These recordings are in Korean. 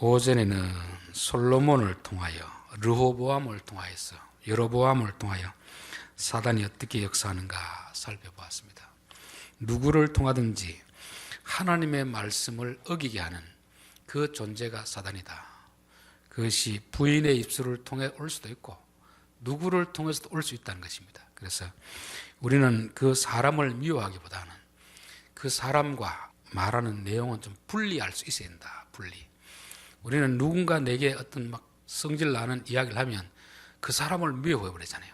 오전에는 솔로몬을 통하여, 르호보암을 통하여서, 여로보암을 통하여 사단이 어떻게 역사하는가 살펴보았습니다. 누구를 통하든지 하나님의 말씀을 어기게 하는 그 존재가 사단이다. 그것이 부인의 입술을 통해 올 수도 있고 누구를 통해서도 올 수 있다는 것입니다. 그래서 우리는 그 사람을 미워하기보다는 그 사람과 말하는 내용은 좀 분리할 수 있어야 된다. 분리. 우리는 누군가 내게 어떤 막 성질 나는 이야기를 하면 그 사람을 미워해버리잖아요.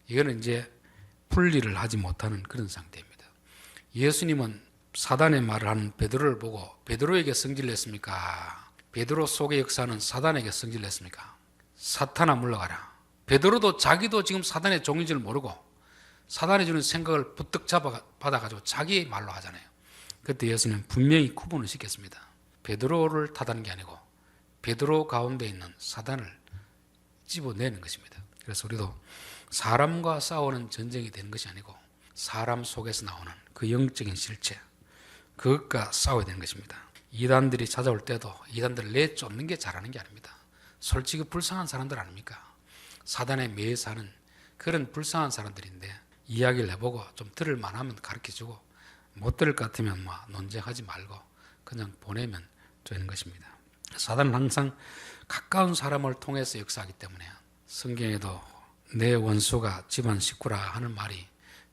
이거는 이제 분리를 하지 못하는 그런 상태입니다. 예수님은 사단의 말을 하는 베드로를 보고 베드로에게 성질 냈습니까? 베드로 속의 역사는 사단에게 성질 냈습니까? 사탄아 물러가라. 베드로도 자기도 지금 사단의 종인 줄 모르고 사단이 주는 생각을 부뜩 받아가지고 자기 말로 하잖아요. 그때 예수님은 분명히 구분을 시켰습니다. 베드로를 타다는 게 아니고 베드로 가운데 있는 사단을 집어내는 것입니다. 그래서 우리도 사람과 싸우는 전쟁이 되는 것이 아니고 사람 속에서 나오는 그 영적인 실체, 그것과 싸워야 되는 것입니다. 이단들이 찾아올 때도 이단들을 내쫓는 게 잘하는 게 아닙니다. 솔직히 불쌍한 사람들 아닙니까? 사단에 매여 사는 그런 불쌍한 사람들인데 이야기를 해보고 좀 들을 만하면 가르쳐주고 못 들을 것 같으면 논쟁하지 말고 그냥 보내면 되는 것입니다. 사단은 항상 가까운 사람을 통해서 역사하기 때문에 성경에도 내 원수가 집안 식구라 하는 말이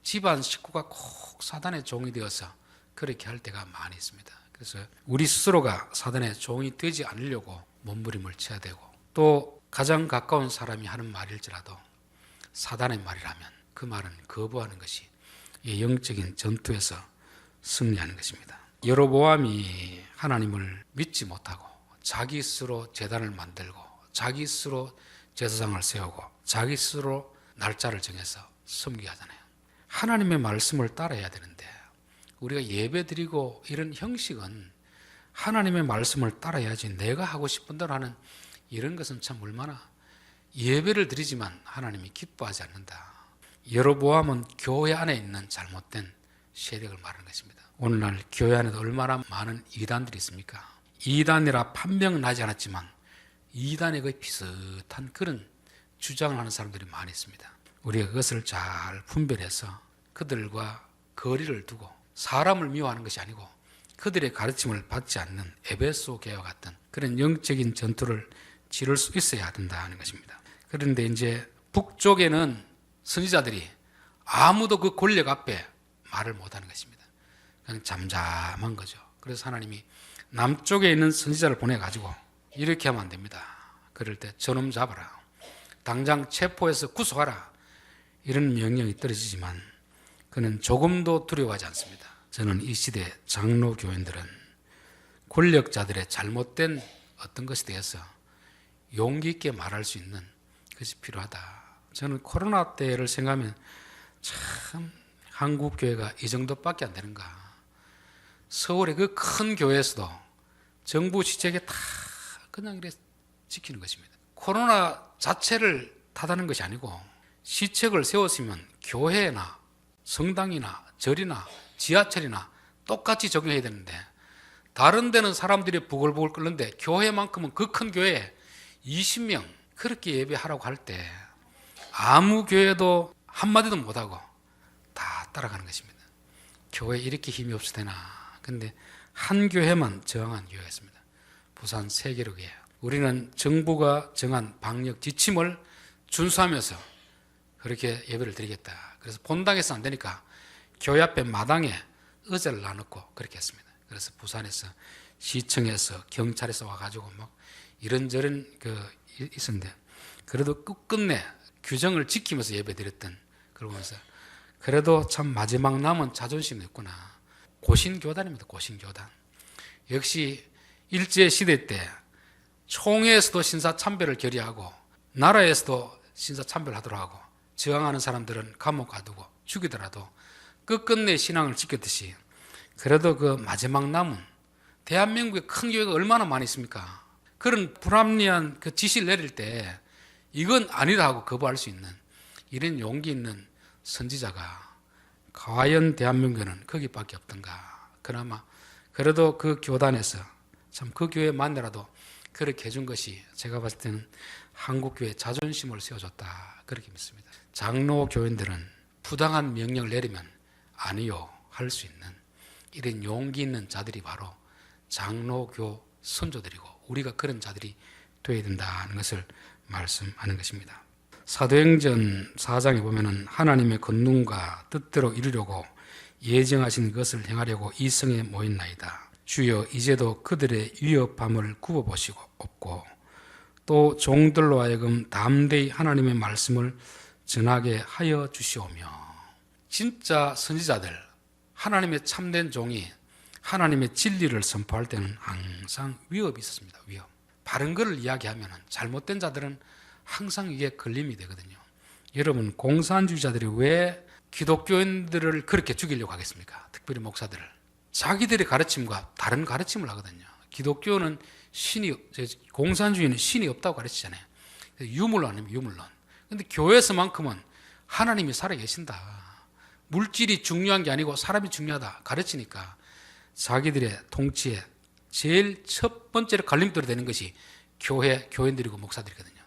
집안 식구가 꼭 사단의 종이 되어서 그렇게 할 때가 많이 있습니다. 그래서 우리 스스로가 사단의 종이 되지 않으려고 몸부림을 쳐야 되고 또 가장 가까운 사람이 하는 말일지라도 사단의 말이라면 그 말은 거부하는 것이 이 영적인 전투에서 승리하는 것입니다. 여로보암이 하나님을 믿지 못하고 자기 스스로 제단을 만들고 자기 스스로 제사장을 세우고 자기 스스로 날짜를 정해서 섬기게 하잖아요. 하나님의 말씀을 따라야 되는데 우리가 예배 드리고 이런 형식은 하나님의 말씀을 따라야지 내가 하고 싶은 대로 하는 이런 것은 참 얼마나 예배를 드리지만 하나님이 기뻐하지 않는다. 여로보암은 교회 안에 있는 잘못된 세력을 말하는 것입니다. 오늘날 교회 안에도 얼마나 많은 이단들이 있습니까? 이단이라 판명은 나지 않았지만 이단에 거의 비슷한 그런 주장을 하는 사람들이 많이 있습니다. 우리가 그것을 잘 분별해서 그들과 거리를 두고 사람을 미워하는 것이 아니고 그들의 가르침을 받지 않는 에베소 교회와 같은 그런 영적인 전투를 치를 수 있어야 된다는 것입니다. 그런데 이제 북쪽에는 선지자들이 아무도 그 권력 앞에 말을 못하는 것입니다. 그냥 잠잠한 거죠. 그래서 하나님이 남쪽에 있는 선지자를 보내가지고 이렇게 하면 안 됩니다. 그럴 때 저놈 잡아라. 당장 체포해서 구속하라. 이런 명령이 떨어지지만 그는 조금도 두려워하지 않습니다. 저는 이 시대 장로 교인들은 권력자들의 잘못된 어떤 것에 대해서 용기 있게 말할 수 있는 것이 필요하다. 저는 코로나 때를 생각하면 참 한국 교회가 이 정도밖에 안 되는가. 서울의 그 큰 교회에서도 정부 지책에 다 그냥 이렇게 지키는 것입니다. 코로나 자체를 탓하는 것이 아니고 시책을 세웠으면 교회나 성당이나 절이나 지하철이나 똑같이 적용해야 되는데 다른 데는 사람들이 부글부글 끓는데 교회만큼은 그 큰 교회에 20명 그렇게 예배하라고 할 때 아무 교회도 한마디도 못하고 다 따라가는 것입니다. 교회 이렇게 힘이 없어 되나. 근데 한 교회만 저항한 교회가 있습니다. 부산 세계로교회. 우리는 정부가 정한 방역 지침을 준수하면서 그렇게 예배를 드리겠다. 그래서 본당에서 안 되니까 교회 앞에 마당에 의자를 놔놓고 그렇게 했습니다. 그래서 부산에서 시청에서 경찰에서 와가지고 막 이런저런 있었는데 그래도 끝끝내 규정을 지키면서 예배 드렸던 그걸 보면서 그래도 참 마지막 남은 자존심이 있구나. 고신교단입니다. 고신교단. 역시 일제시대 때 총회에서도 신사참배를 결의하고 나라에서도 신사참배를 하도록 하고 저항하는 사람들은 감옥 가두고 죽이더라도 끝끝내 신앙을 지켰듯이 그래도 그 마지막 남은 대한민국의 큰 교회가 얼마나 많이 있습니까? 그런 불합리한 그 지시를 내릴 때 이건 아니다 하고 거부할 수 있는 이런 용기 있는 선지자가 과연 대한민국에는 거기밖에 없던가. 그나마 그래도 그 교단에서 참 그 교회 만나라도 그렇게 해준 것이 제가 봤을 때는 한국교회 자존심을 세워줬다, 그렇게 믿습니다. 장로 교인들은 부당한 명령을 내리면 아니요 할 수 있는 이런 용기 있는 자들이 바로 장로교 선조들이고, 우리가 그런 자들이 되어야 된다는 것을 말씀하는 것입니다. 사도행전 4장에 보면은 하나님의 권능과 뜻대로 이루려고 예정하신 것을 행하려고 이 성에 모였나이다. 주여 이제도 그들의 위협함을 굽어보시고 없고 또 종들로 하여금 담대히 하나님의 말씀을 전하게 하여 주시오며. 진짜 선지자들, 하나님의 참된 종이 하나님의 진리를 선포할 때는 항상 위협이 있었습니다. 위협. 바른 것을 이야기하면 잘못된 자들은 항상 이게 걸림이 되거든요. 여러분, 공산주의자들이 왜 기독교인들을 그렇게 죽이려고 하겠습니까? 특별히 목사들을. 자기들의 가르침과 다른 가르침을 하거든요. 기독교는 공산주의는 신이 없다고 가르치잖아요. 유물론 아니면 유물론. 근데 교회에서만큼은 하나님이 살아계신다. 물질이 중요한 게 아니고 사람이 중요하다 가르치니까 자기들의 통치에 제일 첫 번째로 갈림돌이 되는 것이 교인들이고 목사들이거든요.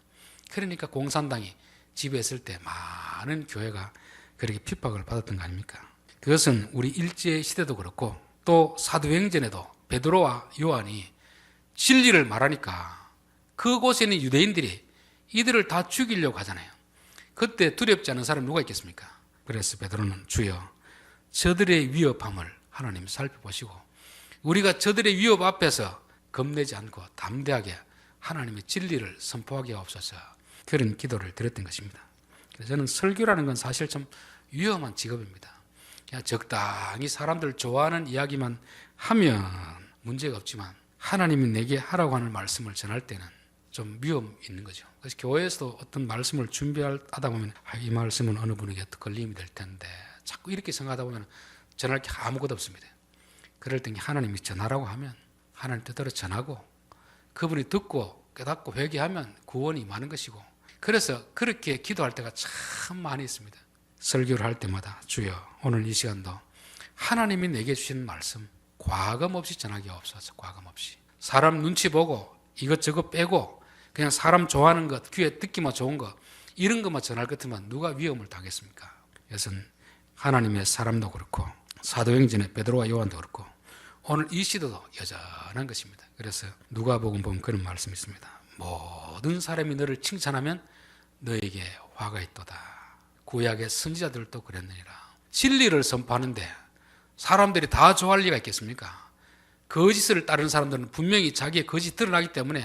그러니까 공산당이 지배했을 때 많은 교회가 그렇게 핍박을 받았던 거 아닙니까? 그것은 우리 일제시대도 그렇고 또 사도행전에도 베드로와 요한이 진리를 말하니까 그곳에 있는 유대인들이 이들을 다 죽이려고 하잖아요. 그때 두렵지 않은 사람 누가 있겠습니까? 그래서 베드로는 주여 저들의 위협함을 하나님 살펴보시고 우리가 저들의 위협 앞에서 겁내지 않고 담대하게 하나님의 진리를 선포하게 하옵소서, 그런 기도를 드렸던 것입니다. 그래서 저는 설교라는 건 사실 좀 위험한 직업입니다. 그냥 적당히 사람들 좋아하는 이야기만 하면 문제가 없지만 하나님이 내게 하라고 하는 말씀을 전할 때는 좀 위험이 있는 거죠. 그래서 교회에서도 어떤 말씀을 준비하다 보면 이 말씀은 어느 분에게 걸림이 될 텐데 자꾸 이렇게 생각하다 보면 전할 게 아무것도 없습니다. 그럴 때 하나님이 전하라고 하면 하나님 뜻대로 전하고 그분이 듣고 깨닫고 회개하면 구원이 많은 것이고, 그래서 그렇게 기도할 때가 참 많이 있습니다. 설교를 할 때마다 주여 오늘 이 시간도 하나님이 내게 주신 말씀 과감 없이 전하게 없어서 과감 없이 사람 눈치 보고 이것저것 빼고 그냥 사람 좋아하는 것, 귀에 듣기만 좋은 것 이런 것만 전할 것 같으면 누가 위험을 당했습니까? 그래서 하나님의 사람도 그렇고 사도행전의 베드로와 요한도 그렇고 오늘 이 시대도 여전한 것입니다. 그래서 누가복음 보면 그런 말씀이 있습니다. 모든 사람이 너를 칭찬하면 너에게 화가 있도다. 구약의 선지자들도 그랬느니라. 진리를 선포하는데 사람들이 다 좋아할 리가 있겠습니까? 거짓을 따르는 사람들은 분명히 자기의 거짓이 드러나기 때문에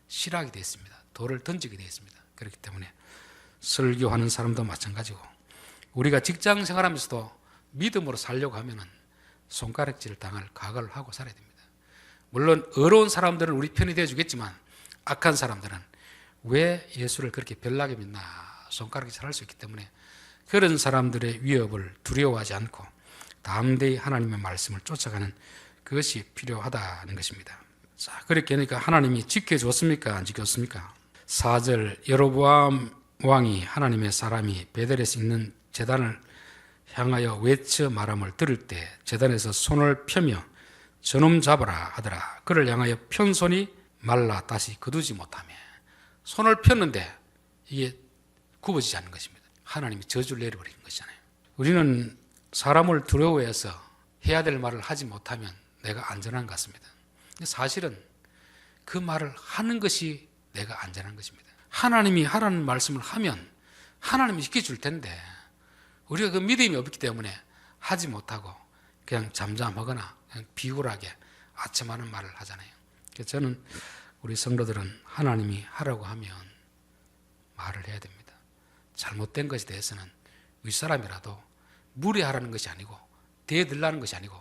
싫어하게 되어 있습니다. 돌을 던지게 되어 있습니다. 그렇기 때문에 설교하는 사람도 마찬가지고 우리가 직장 생활하면서도 믿음으로 살려고 하면은 손가락질 당할 각오를 하고 살아야 됩니다. 물론 어려운 사람들은 우리 편이 되어 주겠지만 악한 사람들은 왜 예수를 그렇게 별나게 믿나 손가락질 할 수 있기 때문에 그런 사람들의 위협을 두려워하지 않고 담대히 하나님의 말씀을 쫓아가는 그것이 필요하다는 것입니다. 자, 그렇게 하니까 하나님이 지켜줬습니까? 안 지켰습니까? 4절 여로보암 왕이 하나님의 사람이 베델에서 있는 제단을 향하여 외쳐 말함을 들을 때 제단에서 손을 펴며 저놈 잡아라 하더라. 그를 향하여 편 손이 말라 다시 거두지 못하며. 손을 폈는데 이게 굽어지지 않는 것입니다. 하나님이 저주를 내려버린 것이잖아요. 우리는 사람을 두려워해서 해야 될 말을 하지 못하면 내가 안전한 것 같습니다. 근데 사실은 그 말을 하는 것이 내가 안전한 것입니다. 하나님이 하라는 말씀을 하면 하나님이 지켜줄 텐데 우리가 그 믿음이 없기 때문에 하지 못하고 그냥 잠잠하거나 그냥 비굴하게 아첨하는 말을 하잖아요. 그래서 저는 우리 성도들은 하나님이 하라고 하면 말을 해야 됩니다. 잘못된 것에 대해서는 윗사람이라도 무례하라는 것이 아니고 대들라는 것이 아니고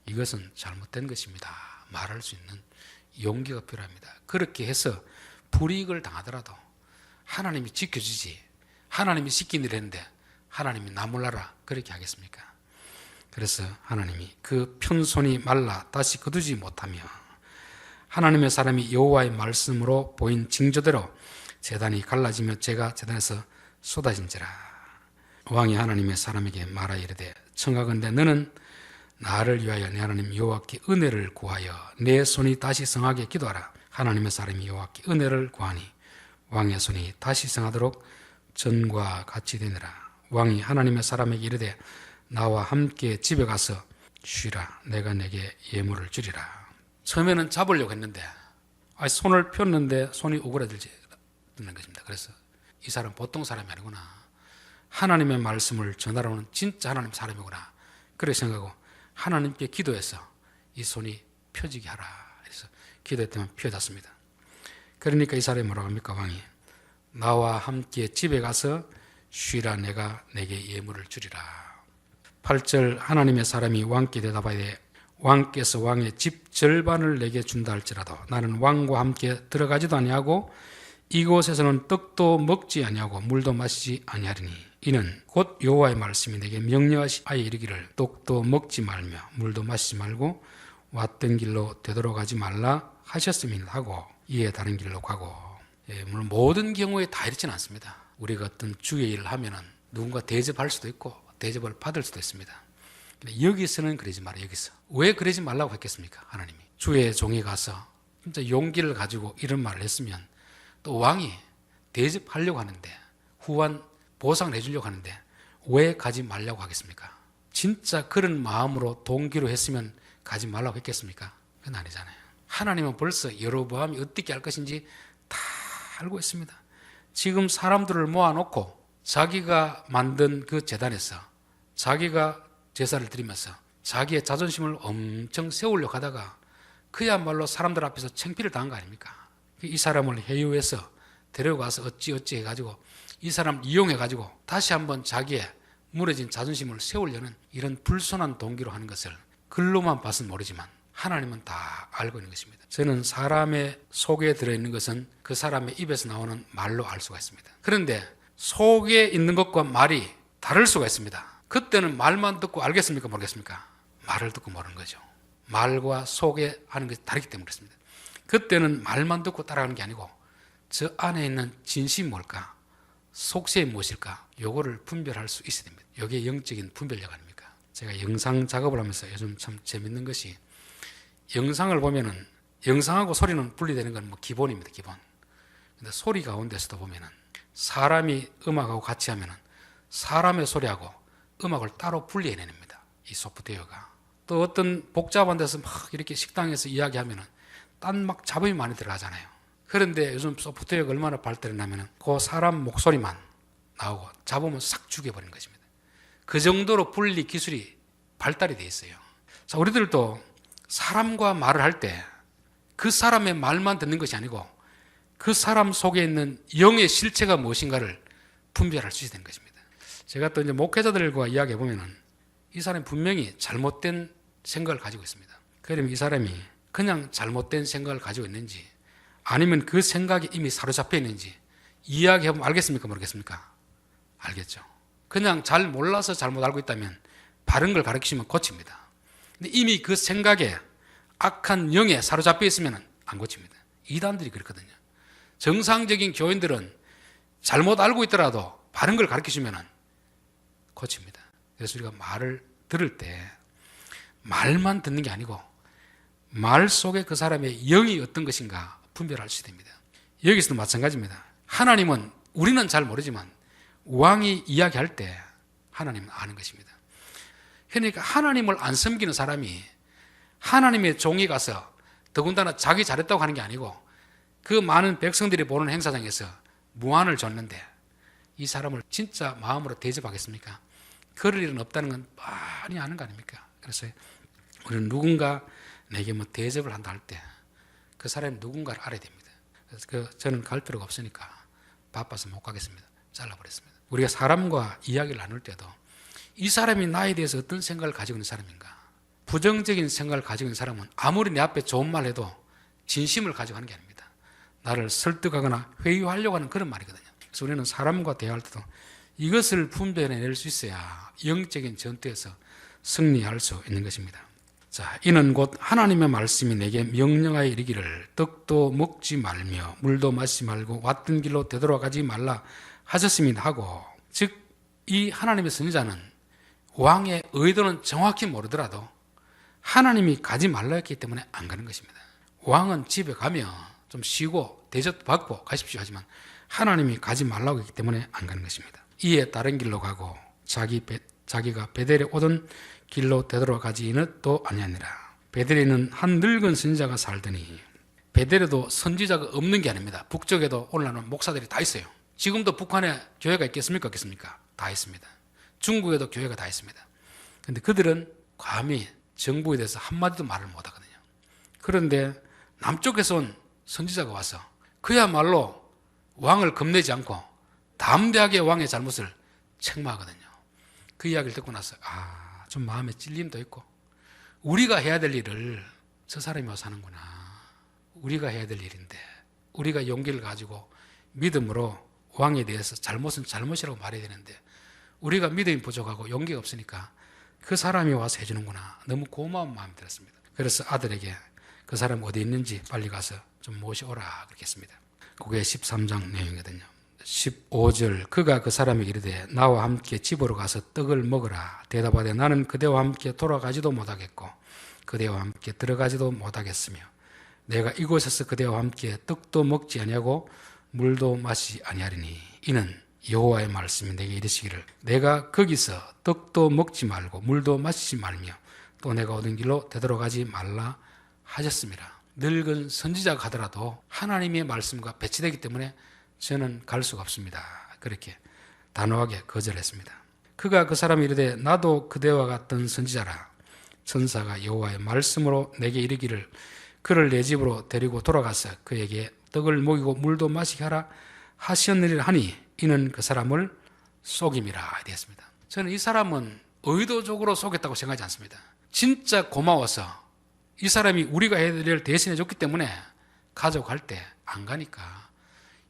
이것은 잘못된 것입니다. 말할 수 있는 용기가 필요합니다. 그렇게 해서 불이익을 당하더라도 하나님이 지켜주지 하나님이 시킨 일 했는데 하나님이 나 몰라라 그렇게 하겠습니까? 그래서 하나님이 그 편손이 말라 다시 거두지 못하며 하나님의 사람이 여호와의 말씀으로 보인 징조대로 제단이 갈라지며 재가 제단에서 쏟아진지라. 왕이 하나님의 사람에게 말하여 이르되 청하건대 너는 나를 위하여 내 하나님 여호와께 은혜를 구하여 내 손이 다시 성하게 기도하라. 하나님의 사람이 여호와께 은혜를 구하니 왕의 손이 다시 성하도록 전과 같이 되니라. 왕이 하나님의 사람에게 이르되 나와 함께 집에 가서 쉬라. 내가 내게 예물을 주리라. 처음에는 잡으려고 했는데 손을 폈는데 손이 오그라들지 않는 것입니다. 그래서 이 사람 보통 사람이 아니구나. 하나님의 말씀을 전하러 오는 진짜 하나님 사람이구나. 그렇게 생각하고 하나님께 기도해서 이 손이 펴지게 하라. 그래서 기도했더니 펴졌습니다. 그러니까 이 사람이 뭐라고 합니까? 왕이 나와 함께 집에 가서 쉬라. 내가 내게 예물을 주리라. 8절 하나님의 사람이 왕께 대답하되 왕께서 왕의 집 절반을 내게 준다 할지라도 나는 왕과 함께 들어가지도 아니하고 이곳에서는 떡도 먹지 아니하고 물도 마시지 아니하리니 이는 곧 여호와의 말씀이 내게 명령하시아 이르기를 떡도 먹지 말며 물도 마시지 말고 왔던 길로 되돌아가지 말라 하셨음이라 하고 이에 다른 길로 가고. 물론 모든 경우에 다 이렇지는 않습니다. 우리가 어떤 주의 일을 하면은 누군가 대접할 수도 있고 대접을 받을 수도 있습니다. 근데 여기서는 그러지 마라. 여기서 왜 그러지 말라고 했겠습니까? 하나님이 주의 종이 가서 진짜 용기를 가지고 이런 말을 했으면 또 왕이 대접하려고 하는데 후한 보상을 해주려고 하는데 왜 가지 말라고 하겠습니까? 진짜 그런 마음으로 동기로 했으면 가지 말라고 했겠습니까? 그건 아니잖아요. 하나님은 벌써 여로보암이 어떻게 할 것인지 다 알고 있습니다. 지금 사람들을 모아놓고 자기가 만든 그 제단에서 자기가 제사를 드리면서 자기의 자존심을 엄청 세우려고 하다가 그야말로 사람들 앞에서 창피를 당한 거 아닙니까? 이 사람을 회유해서 데려가서 어찌 해가지고 이 사람을 이용해가지고 다시 한번 자기의 무너진 자존심을 세우려는 이런 불손한 동기로 하는 것을 글로만 봐서는 모르지만 하나님은 다 알고 있는 것입니다. 저는 사람의 속에 들어있는 것은 그 사람의 입에서 나오는 말로 알 수가 있습니다. 그런데 속에 있는 것과 말이 다를 수가 있습니다. 그때는 말만 듣고 알겠습니까? 모르겠습니까? 말을 듣고 모르는 거죠. 말과 속에 하는 것이 다르기 때문에 그렇습니다. 그때는 말만 듣고 따라가는 게 아니고 저 안에 있는 진심이 뭘까? 속세이 무엇일까? 요거를 분별할 수 있어야 됩니다. 이게 영적인 분별력 아닙니까? 제가 영상 작업을 하면서 요즘 참 재밌는 것이 영상을 보면은 영상하고 소리는 분리되는 건 뭐 기본입니다. 기본. 근데 소리 가운데서도 보면은 사람이 음악하고 같이 하면은 사람의 소리하고 음악을 따로 분리해냅니다. 이 소프트웨어가. 또 어떤 복잡한 데서 막 이렇게 식당에서 이야기하면은 딴 막 잡음이 많이 들어가잖아요. 그런데 요즘 소프트웨어가 얼마나 발달했냐면은 그 사람 목소리만 나오고 잡음은 싹 죽여버린 것입니다. 그 정도로 분리 기술이 발달이 되어 있어요. 자, 우리들도 사람과 말을 할 때 그 사람의 말만 듣는 것이 아니고 그 사람 속에 있는 영의 실체가 무엇인가를 분별할 수 있어야 되는 것입니다. 제가 또 이제 목회자들과 이야기해 보면은 이 사람이 분명히 잘못된 생각을 가지고 있습니다. 그러면 이 사람이 그냥 잘못된 생각을 가지고 있는지 아니면 그 생각이 이미 사로잡혀 있는지 이야기해 보면 알겠습니까? 모르겠습니까? 알겠죠. 그냥 잘 몰라서 잘못 알고 있다면 바른 걸 가르치면 고칩니다. 근데 이미 그 생각에 악한 영에 사로잡혀 있으면 안 고칩니다. 이단들이 그렇거든요. 정상적인 교인들은 잘못 알고 있더라도 바른 걸 가르치시면 고칩니다. 그래서 우리가 말을 들을 때 말만 듣는 게 아니고 말 속에 그 사람의 영이 어떤 것인가 분별할 수 됩니다. 여기서도 마찬가지입니다. 하나님은 우리는 잘 모르지만 왕이 이야기할 때 하나님은 아는 것입니다. 그러니까 하나님을 안 섬기는 사람이 하나님의 종이 가서 더군다나 자기 잘했다고 하는 게 아니고 그 많은 백성들이 보는 행사장에서 무안을 줬는데 이 사람을 진짜 마음으로 대접하겠습니까? 그럴 일은 없다는 건 많이 아는 거 아닙니까? 그래서 우리는 누군가 내게 뭐 대접을 한다 할 때 그 사람이 누군가를 알아야 됩니다. 그래서 저는 갈 필요가 없으니까 바빠서 못 가겠습니다. 잘라버렸습니다. 우리가 사람과 이야기를 나눌 때도 이 사람이 나에 대해서 어떤 생각을 가지고 있는 사람인가? 부정적인 생각을 가지고 있는 사람은 아무리 내 앞에 좋은 말 해도 진심을 가지고 하는 게 아닙니다. 나를 설득하거나 회유하려고 하는 그런 말이거든요. 그래서 우리는 사람과 대화할 때도 이것을 분별해낼 수 있어야 영적인 전투에서 승리할 수 있는 것입니다. 자, 이는 곧 하나님의 말씀이 내게 명령하여 이르기를 떡도 먹지 말며 물도 마시지 말고 왔던 길로 되돌아가지 말라 하셨습니다 하고, 즉 이 하나님의 선지자는 왕의 의도는 정확히 모르더라도 하나님이 가지 말라 했기 때문에 안 가는 것입니다. 왕은 집에 가면 좀 쉬고 대접도 받고 가십시오 하지만 하나님이 가지 말라고 했기 때문에 안 가는 것입니다. 이에 다른 길로 가고 자기가 베델에 오던 길로 되돌아가지는 또 아니하니라. 베델에는 한 늙은 선지자가 살더니, 베델에도 선지자가 없는 게 아닙니다. 북쪽에도 오늘날은 목사들이 다 있어요. 지금도 북한에 교회가 있겠습니까? 없겠습니까? 다 있습니다. 중국에도 교회가 다 있습니다. 그런데 그들은 감히 정부에 대해서 한마디도 말을 못하거든요. 그런데 남쪽에서 온 선지자가 와서 그야말로 왕을 겁내지 않고 담대하게 왕의 잘못을 책망하거든요. 그 이야기를 듣고 나서 좀 마음에 찔림도 있고, 우리가 해야 될 일을 저 사람이 와서 하는구나. 우리가 해야 될 일인데 우리가 용기를 가지고 믿음으로 왕에 대해서 잘못은 잘못이라고 말해야 되는데 우리가 믿음이 부족하고 용기가 없으니까 그 사람이 와서 해주는구나. 너무 고마운 마음이 들었습니다. 그래서 아들에게 그 사람 어디 있는지 빨리 가서 좀 모셔오라 그렇게 했습니다. 그게 13장 내용이거든요. 15절, 그가 그 사람에게 이르되 나와 함께 집으로 가서 떡을 먹으라. 대답하되 나는 그대와 함께 돌아가지도 못하겠고 그대와 함께 들어가지도 못하겠으며 내가 이곳에서 그대와 함께 떡도 먹지 아니하고 물도 마시지 아니하리니 이는 여호와의 말씀이 내게 이르시기를 내가 거기서 떡도 먹지 말고 물도 마시지 말며 또 내가 오던 길로 되돌아가지 말라 하셨습니다. 늙은 선지자가 가더라도 하나님의 말씀과 배치되기 때문에 저는 갈 수가 없습니다. 그렇게 단호하게 거절했습니다. 그가 그 사람이 이르되 나도 그대와 같은 선지자라. 천사가 여호와의 말씀으로 내게 이르기를 그를 내 집으로 데리고 돌아가서 그에게 떡을 먹이고 물도 마시게 하라 하셨느니라 하니 이는 그 사람을 속임이라 되었습니다. 저는 이 사람은 의도적으로 속였다고 생각하지 않습니다. 진짜 고마워서 이 사람이 우리가 해야 될 일을 대신해 줬기 때문에 가져갈 때 안 가니까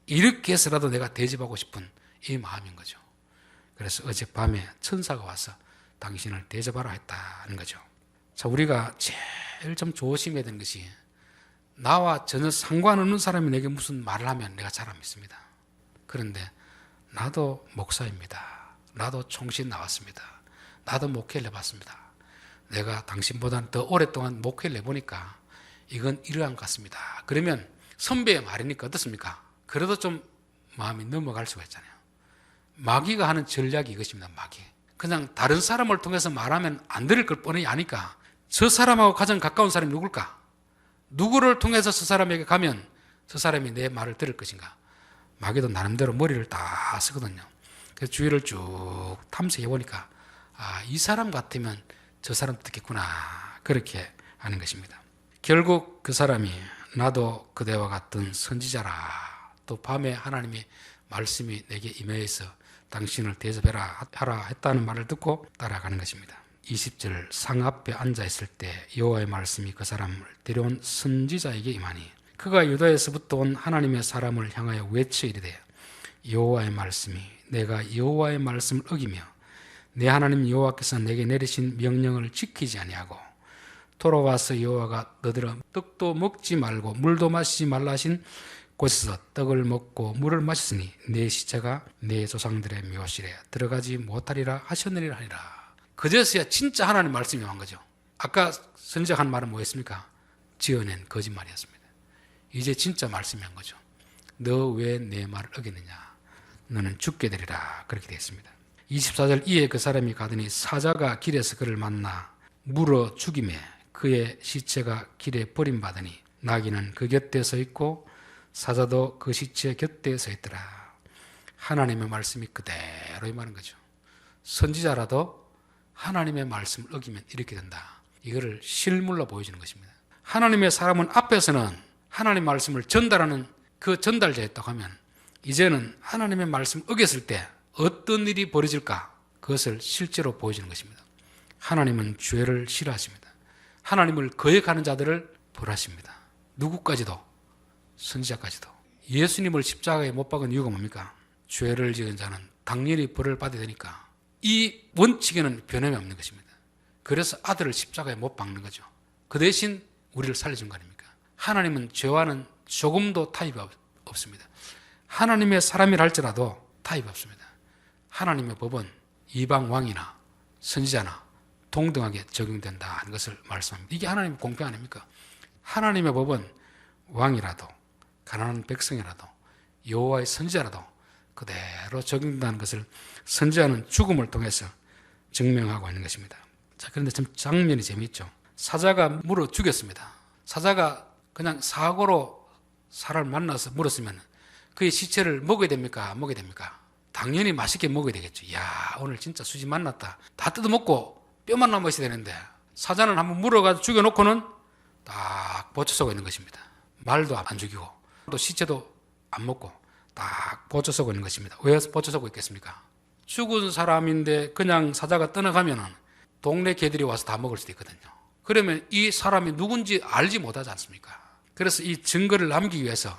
이렇게 해서라도 내가 대접하고 싶은 이 마음인 거죠. 그래서 어젯밤에 천사가 와서 당신을 대접하라 했다는 거죠. 자, 우리가 제일 좀 조심해야 되는 것이 나와 전혀 상관없는 사람이 내게 무슨 말을 하면 내가 잘 안 믿습니다. 그런데 나도 목사입니다. 나도 총신 나왔습니다. 나도 목회를 해봤습니다. 내가 당신보다는 더 오랫동안 목회를 해보니까 이건 이러한 것 같습니다. 그러면 선배의 말이니까 어떻습니까? 그래도 좀 마음이 넘어갈 수가 있잖아요. 마귀가 하는 전략이 이것입니다. 마귀. 그냥 다른 사람을 통해서 말하면 안 들을 걸 뻔히 아니까 저 사람하고 가장 가까운 사람이 누굴까? 누구를 통해서 저 사람에게 가면 저 사람이 내 말을 들을 것인가? 마귀도 나름대로 머리를 다 쓰거든요. 그래서 주위를 쭉 탐색해 보니까 이 사람 같으면 저 사람 듣겠구나. 그렇게 하는 것입니다. 결국 그 사람이 나도 그대와 같은 선지자라. 또 밤에 하나님의 말씀이 내게 임해서 당신을 대접해라 하라 했다는 말을 듣고 따라가는 것입니다. 20절, 상 앞에 앉아있을 때 여호와의 말씀이 그 사람을 데려온 선지자에게 임하니 그가 유다에서부터 온 하나님의 사람을 향하여 외쳐 이르되 여호와의 말씀이 내가 여호와의 말씀을 어기며 내 하나님 여호와께서 내게 내리신 명령을 지키지 아니하고 돌아와서 여호와가 너들아 떡도 먹지 말고 물도 마시지 말라 하신 곳에서 떡을 먹고 물을 마셨으니 내 시체가 내 조상들의 묘실에 들어가지 못하리라 하셨느니라 하니라. 그제서야 진짜 하나님 말씀이 한 거죠. 아까 선지자가 한 말은 뭐였습니까? 지어낸 거짓말이었습니다. 이제 진짜 말씀이 한 거죠. 너 왜 내 말을 어겼느냐? 너는 죽게 되리라. 그렇게 되었습니다. 24절, 이에 그 사람이 가더니 사자가 길에서 그를 만나 물어 죽임에 그의 시체가 길에 버림받으니 나귀는 그 곁에 서 있고 사자도 그 시체 곁에 서 있더라. 하나님의 말씀이 그대로 임하는 거죠. 선지자라도 하나님의 말씀을 어기면 이렇게 된다. 이거를 실물로 보여주는 것입니다. 하나님의 사람은 앞에서는 하나님의 말씀을 전달하는 그 전달자였다고 하면 이제는 하나님의 말씀을 어겼을 때 어떤 일이 벌어질까? 그것을 실제로 보여주는 것입니다. 하나님은 죄를 싫어하십니다. 하나님을 거역하는 자들을 벌하십니다. 누구까지도, 선지자까지도. 예수님을 십자가에 못 박은 이유가 뭡니까? 죄를 지은 자는 당연히 벌을 받아야 되니까 이 원칙에는 변함이 없는 것입니다. 그래서 아들을 십자가에 못 박는 거죠. 그 대신 우리를 살려준 거 아닙니까? 하나님은 죄와는 조금도 타입이 없습니다. 하나님의 사람이라 할지라도 타입이 없습니다. 하나님의 법은 이방 왕이나 선지자나 동등하게 적용된다는 것을 말씀합니다. 이게 하나님의 공평 아닙니까? 하나님의 법은 왕이라도 가난한 백성이라도 여호와의 선지자라도 그대로 적용된다는 것을 선지자는 죽음을 통해서 증명하고 있는 것입니다. 자, 그런데 참 장면이 재미있죠. 사자가 물어 죽였습니다. 사자가 그냥 사고로 사람을 만나서 물었으면 그의 시체를 먹어야 됩니까? 안 먹어야 됩니까? 당연히 맛있게 먹어야 되겠죠. 이야, 오늘 진짜 수지 만났다. 다 뜯어먹고 뼈만 남아 있어야 되는데 사자는 한번 물어가지고 죽여놓고는 딱 보초 쏘고 있는 것입니다. 말도 안 죽이고 또 시체도 안 먹고 딱 보초 쏘고 있는 것입니다. 왜 보초 쏘고 있겠습니까? 죽은 사람인데 그냥 사자가 떠나가면은 동네 개들이 와서 다 먹을 수도 있거든요. 그러면 이 사람이 누군지 알지 못하지 않습니까? 그래서 이 증거를 남기기 위해서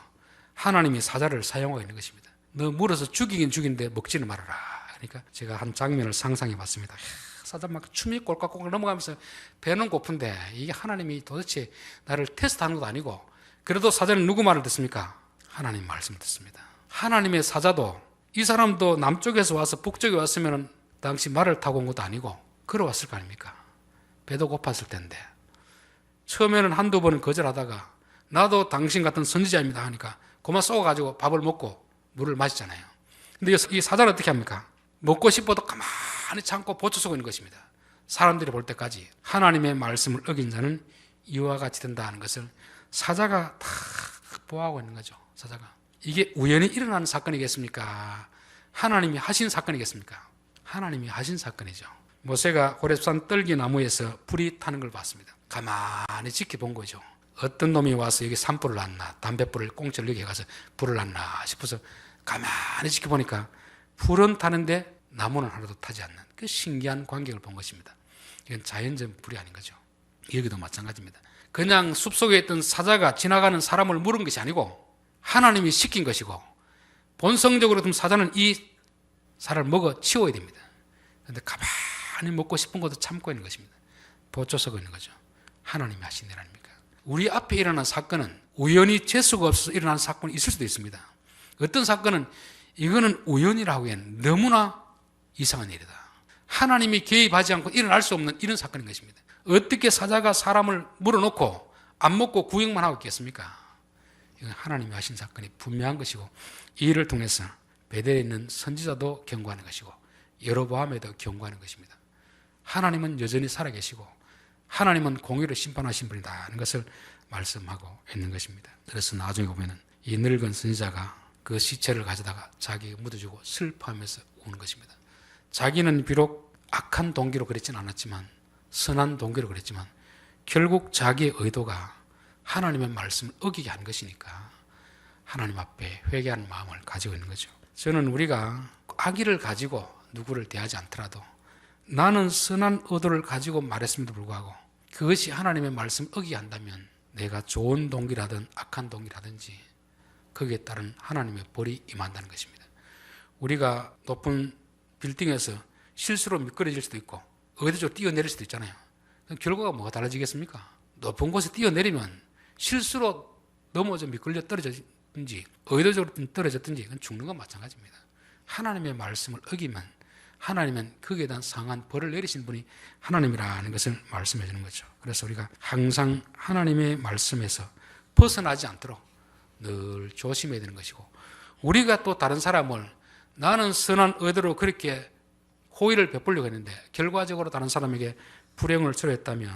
하나님이 사자를 사용하고 있는 것입니다. 너 물어서 죽이긴 죽인데 먹지는 말아라. 그러니까 제가 한 장면을 상상해 봤습니다. 사자 막 춤이 꼴깍꼴깍 넘어가면서 배는 고픈데 이게 하나님이 도대체 나를 테스트하는 것도 아니고 그래도 사자는 누구 말을 듣습니까? 하나님 말씀을 듣습니다. 하나님의 사자도 이 사람도 남쪽에서 와서 북쪽에 왔으면 당시 말을 타고 온 것도 아니고 걸어왔을 거 아닙니까? 배도 고팠을 텐데 처음에는 한두 번은 거절하다가 나도 당신 같은 선지자입니다 하니까 그만 쏘가지고 밥을 먹고 물을 마시잖아요. 근데 이 사자는 어떻게 합니까? 먹고 싶어도 가만히 참고 보초 쏘고 있는 것입니다. 사람들이 볼 때까지 하나님의 말씀을 어긴 자는 이와 같이 된다는 것을 사자가 다 보호하고 있는 거죠. 사자가. 이게 우연히 일어나는 사건이겠습니까? 하나님이 하신 사건이겠습니까? 하나님이 하신 사건이죠. 모세가 호렙산 떨기나무에서 불이 타는 걸 봤습니다. 가만히 지켜본 거죠. 어떤 놈이 와서 여기 산불을 놨나, 담뱃불을 공짜로 여기 가서 불을 놨나 싶어서 가만히 지켜보니까 불은 타는데 나무는 하나도 타지 않는 그 신기한 광경을 본 것입니다. 이건 자연적 불이 아닌 거죠. 여기도 마찬가지입니다. 그냥 숲속에 있던 사자가 지나가는 사람을 물은 것이 아니고 하나님이 시킨 것이고 본성적으로 사자는 이 살을 먹어 치워야 됩니다. 그런데 가만히 먹고 싶은 것도 참고 있는 것입니다. 보초 서고 있는 거죠. 하나님이 하신 일 아닙니까? 우리 앞에 일어난 사건은 우연히 재수가 없어서 일어난 사건이 있을 수도 있습니다. 어떤 사건은 이거는 우연이라고 하기에는 너무나 이상한 일이다. 하나님이 개입하지 않고 일어날 수 없는 이런 사건인 것입니다. 어떻게 사자가 사람을 물어놓고 안 먹고 구경만 하고 있겠습니까? 이건 하나님이 하신 사건이 분명한 것이고 이 일을 통해서 베델에 있는 선지자도 경고하는 것이고 여로보암에도 경고하는 것입니다. 하나님은 여전히 살아계시고 하나님은 공의로 심판하신 분이다 하는 것을 말씀하고 있는 것입니다. 그래서 나중에 보면은 이 늙은 선지자가 그 시체를 가져다가 자기가 묻어주고 슬퍼하면서 우는 것입니다. 자기는 비록 악한 동기로 그랬진 않았지만 선한 동기로 그랬지만 결국 자기의 의도가 하나님의 말씀을 어기게 한 것이니까 하나님 앞에 회개하는 마음을 가지고 있는 거죠. 저는 우리가 악의를 가지고 누구를 대하지 않더라도 나는 선한 의도를 가지고 말했음에도 불구하고 그것이 하나님의 말씀을 어기게 한다면 내가 좋은 동기라든 악한 동기라든지 거기에 따른 하나님의 벌이 임한다는 것입니다. 우리가 높은 빌딩에서 실수로 미끄러질 수도 있고 의도적으로 뛰어내릴 수도 있잖아요. 그럼 결과가 뭐가 달라지겠습니까? 높은 곳에 뛰어내리면 실수로 넘어져 미끌려 떨어졌든지 의도적으로 떨어졌든지 그건 죽는 건 마찬가지입니다. 하나님의 말씀을 어기면 하나님은 거기에 대한 상한 벌을 내리신 분이 하나님이라는 것을 말씀해 주는 거죠. 그래서 우리가 항상 하나님의 말씀에서 벗어나지 않도록 늘 조심해야 되는 것이고 우리가 또 다른 사람을 나는 선한 의도로 그렇게 호의를 베풀려고 했는데 결과적으로 다른 사람에게 불행을 초래했다면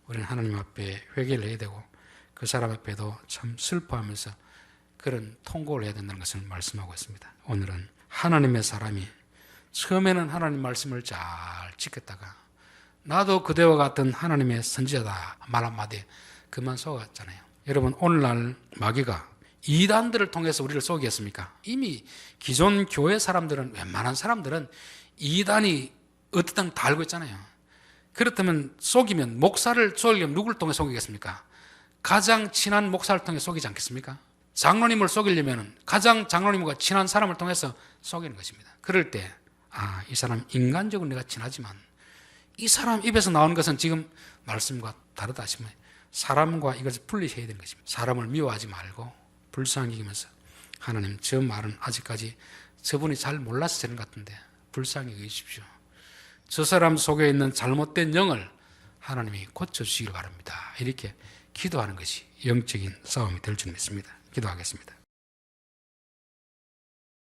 우리는 하나님 앞에 회개를 해야 되고 그 사람 앞에도 참 슬퍼하면서 그런 통고를 해야 된다는 것을 말씀하고 있습니다. 오늘은 하나님의 사람이 처음에는 하나님 말씀을 잘 지켰다가 나도 그대와 같은 하나님의 선지자다 말 한마디에 그만 속았잖아요. 여러분 오늘날 마귀가 이단들을 통해서 우리를 속이겠습니까? 이미 기존 교회 사람들은 웬만한 사람들은 이단이 어떻든 다 알고 있잖아요. 그렇다면 속이면 목사를 속이려면 누구를 통해 속이겠습니까? 가장 친한 목사를 통해 속이지 않겠습니까? 장로님을 속이려면 가장 장로님과 친한 사람을 통해서 속이는 것입니다. 그럴 때 이 사람 인간적으로 내가 친하지만 이 사람 입에서 나오는 것은 지금 말씀과 다르다 싶으면 사람과 이것을 분리해야 되는 것입니다. 사람을 미워하지 말고 불쌍히 여기면서 하나님 저 말은 아직까지 저분이 잘 몰라서 저런 것 같은데 불쌍히 여기십시오. 저 사람 속에 있는 잘못된 영을 하나님이 고쳐주시길 바랍니다. 이렇게 기도하는 것이 영적인 싸움이 될 줄 믿습니다. 기도하겠습니다.